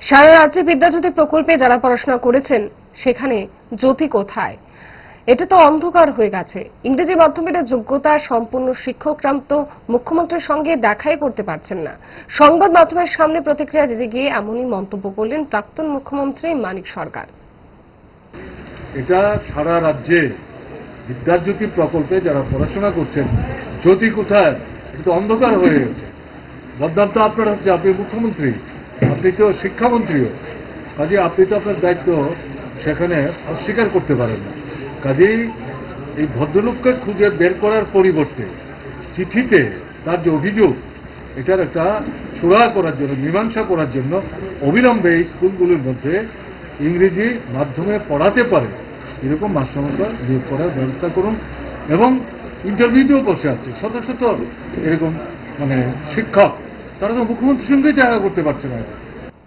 সারা রাজ্যে বিদ্যাজ্যোতি প্রকল্পে যারা পড়াশোনা করেছেন সেখানে জ্যোতি কোথায়? এটা তো অন্ধকার হয়ে গেছে। ইংরেজি মাধ্যমের যোগ্যতা সম্পূর্ণ শিক্ষকরা তো মুখ্যমন্ত্রীর সঙ্গে দেখাই করতে পারছেন না। সংবাদ মাধ্যমের সামনে প্রতিক্রিয়া দিতে গিয়ে এমনই মন্তব্য করলেন প্রাক্তন মুখ্যমন্ত্রী মানিক সরকার। এটা সারা রাজ্যে বিদ্যাজ্যোতি প্রকল্পে যারা পড়াশোনা করছেন, জ্যোতি কোথায়? এটা তো অন্ধকার হয়ে গেছে। বদনাম তো আপনার হচ্ছে, আপনি মুখ্যমন্ত্রী, আপনি তো শিক্ষামন্ত্রীও, কাজে আপনি তো আপনার দায়িত্ব সেখানে অস্বীকার করতে পারেন না। কাজেই এই ভদ্রলোককে খুঁজে বের করার পরিবর্তে চিঠিতে তার যে অভিযোগ, এটার একটা সুরাহা করার জন্য, মীমাংসা করার জন্য অবিলম্বে এই স্কুলগুলোর মধ্যে ইংরেজি মাধ্যমে পড়াতে পারে এরকম মাস্টারমশাই নিয়োগ করার ব্যবস্থা করুন। এবং ইন্টারভিউতেও বসে আছে শত শত এরকম শিক্ষক, তারা তো মুখ্যমন্ত্রীর সঙ্গেই দেখা করতে পারছে না।